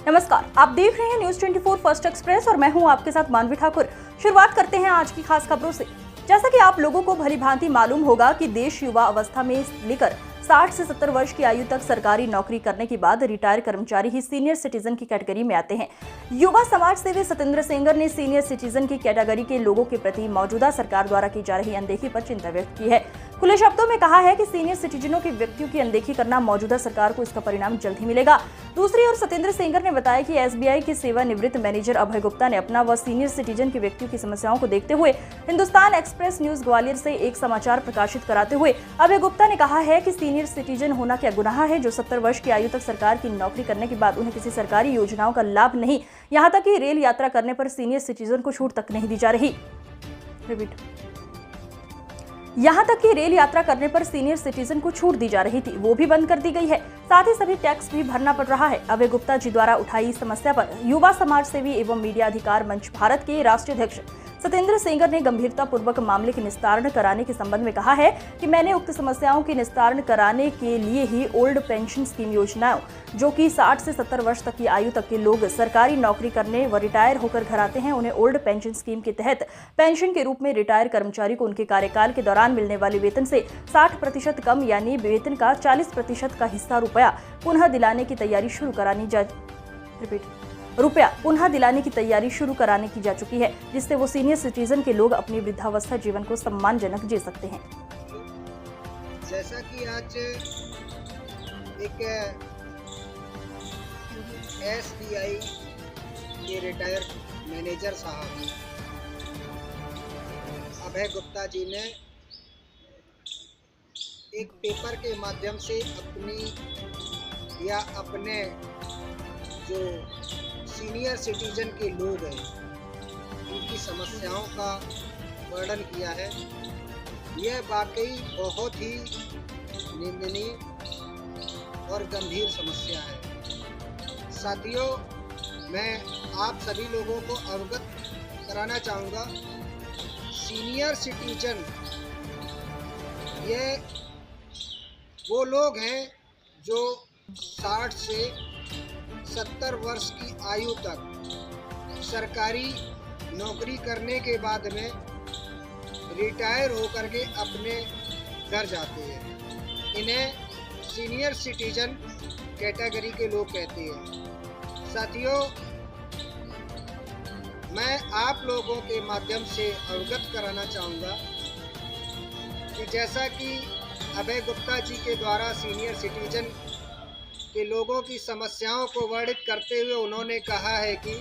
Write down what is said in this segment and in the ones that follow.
नमस्कार, आप देख रहे हैं न्यूज 24 फर्स्ट एक्सप्रेस और मैं हूं आपके साथ मानवी ठाकुर। शुरुआत करते हैं आज की खास खबरों से। जैसा कि आप लोगों को भली भांति मालूम होगा कि देश युवा अवस्था में लेकर 60 से 70 वर्ष की आयु तक सरकारी नौकरी करने के बाद रिटायर कर्मचारी ही सीनियर सिटीजन की कैटेगरी में आते हैं। युवा समाज सेवी सतेंद्र सेंगर ने सीनियर सिटीजन की कैटेगरी के लोगों के प्रति मौजूदा सरकार द्वारा की जा रही अनदेखी पर चिंता व्यक्त की है। खुले शब्दों में कहा है कि सीनियर सिटीजनों के व्यक्तियों की अनदेखी करना मौजूदा सरकार को इसका परिणाम जल्द ही मिलेगा। दूसरी ओर सतेंद्र सेंगर ने बताया कि एसबीआई के सेवानिवृत्त मैनेजर अभय गुप्ता ने अपना व सीनियर सिटीजन के व्यक्तियों की समस्याओं को देखते हुए हिंदुस्तान एक्सप्रेस न्यूज ग्वालियर से एक समाचार प्रकाशित कराते हुए अभय गुप्ता ने कहा है कि सीनियर सिटीजन होना क्या गुनाह है जो 70 वर्ष की आयु तक सरकार की नौकरी करने के बाद उन्हें किसी सरकारी योजनाओं का लाभ नहीं, यहाँ तक कि रेल यात्रा करने पर सीनियर सिटीजन को छूट तक नहीं दी जा रही। यहाँ तक कि रेल यात्रा करने पर सीनियर सिटीजन को छूट दी जा रही थी, वो भी बंद कर दी गई है। साथ ही सभी टैक्स भी भरना पड़ रहा है। अभय गुप्ता जी द्वारा उठाई समस्या पर युवा समाज सेवी एवं मीडिया अधिकार मंच भारत के राष्ट्रीय अध्यक्ष सतेंद्र सेंगर ने गंभीरता पूर्वक मामले के निस्तारण कराने के संबंध में कहा है कि मैंने उक्त समस्याओं के निस्तारण कराने के लिए ही ओल्ड पेंशन स्कीम योजनाओं जो कि 60 से 70 वर्ष तक की आयु तक के लोग सरकारी नौकरी करने व रिटायर होकर घर आते हैं, उन्हें ओल्ड पेंशन स्कीम के तहत पेंशन के रूप में रिटायर कर्मचारी को उनके कार्यकाल के दौरान मिलने वाले वेतन से 60% कम यानी वेतन का 40% का हिस्सा रुपया पुनः दिलाने की तैयारी शुरू कराने की जा चुकी है, जिससे वो सीनियर सिटीजन के लोग अपनी वृद्धावस्था जीवन को सम्मानजनक जी सकते हैं। जैसा कि आज एक एसबीआई के रिटायर मैनेजर साहब अभय गुप्ता जी ने एक पेपर के माध्यम से अपने जो सीनियर सिटीजन के लोग हैं उनकी समस्याओं का वर्णन किया है, यह वाकई बहुत ही निंदनीय और गंभीर समस्या है। साथियों, मैं आप सभी लोगों को अवगत कराना चाहूँगा, सीनियर सिटीजन ये वो लोग हैं जो 60 से 70 वर्ष की आयु तक सरकारी नौकरी करने के बाद में रिटायर होकर के अपने घर जाते हैं। इन्हें सीनियर सिटीजन कैटेगरी के लोग कहते हैं। साथियों, मैं आप लोगों के माध्यम से अवगत कराना चाहूँगा कि जैसा कि अभय गुप्ता जी के द्वारा सीनियर सिटीजन के लोगों की समस्याओं को वर्णित करते हुए उन्होंने कहा है कि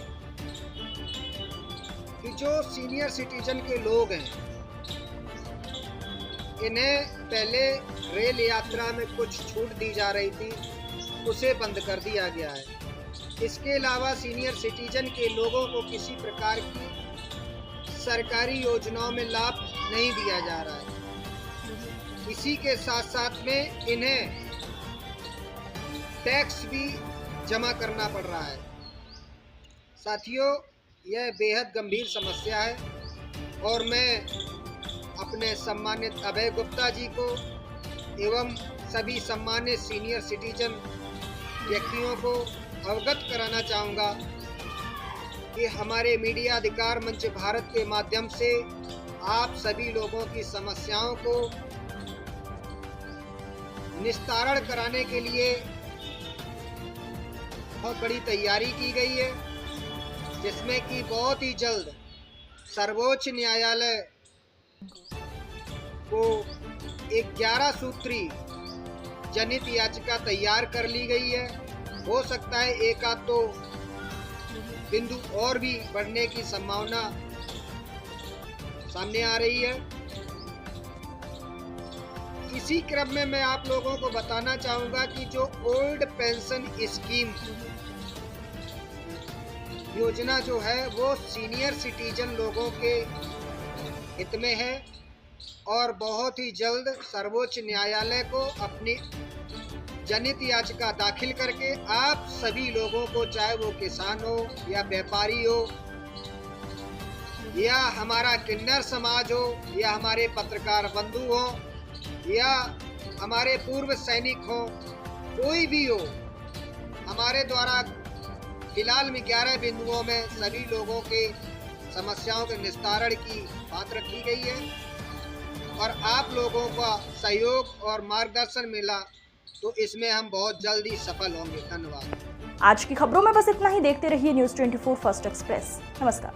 जो सीनियर सिटीजन के लोग हैं इन्हें पहले रेल यात्रा में कुछ छूट दी जा रही थी, उसे बंद कर दिया गया है। इसके अलावा सीनियर सिटीजन के लोगों को किसी प्रकार की सरकारी योजनाओं में लाभ नहीं दिया जा रहा है। इसी के साथ साथ में इन्हें टैक्स भी जमा करना पड़ रहा है। साथियों, यह बेहद गंभीर समस्या है और मैं अपने सम्मानित अभय गुप्ता जी को एवं सभी सम्मानित सीनियर सिटीजन व्यक्तियों को अवगत कराना चाहूँगा कि हमारे मीडिया अधिकार मंच भारत के माध्यम से आप सभी लोगों की समस्याओं को निस्तारण कराने के लिए बहुत बड़ी तैयारी की गई है, जिसमें कि बहुत ही जल्द सर्वोच्च न्यायालय को एक 11 सूत्री जनहित याचिका तैयार कर ली गई है। हो सकता है एक आध तो बिंदु और भी बढ़ने की संभावना सामने आ रही है। इसी क्रम में मैं आप लोगों को बताना चाहूँगा कि जो ओल्ड पेंशन स्कीम योजना जो है वो सीनियर सिटीजन लोगों के हित में है और बहुत ही जल्द सर्वोच्च न्यायालय को अपनी जनहित याचिका दाखिल करके आप सभी लोगों को, चाहे वो किसान हो या व्यापारी हो या हमारा किन्नर समाज हो या हमारे पत्रकार बंधु हो या हमारे पूर्व सैनिक हो, कोई भी हो, हमारे द्वारा फिलहाल में 11 बिंदुओं में सभी लोगों के समस्याओं के निस्तारण की बात रखी गई है और आप लोगों का सहयोग और मार्गदर्शन मिला तो इसमें हम बहुत जल्दी सफल होंगे। धन्यवाद। आज की खबरों में बस इतना ही। देखते रहिए न्यूज़ 24 फर्स्ट एक्सप्रेस। नमस्कार।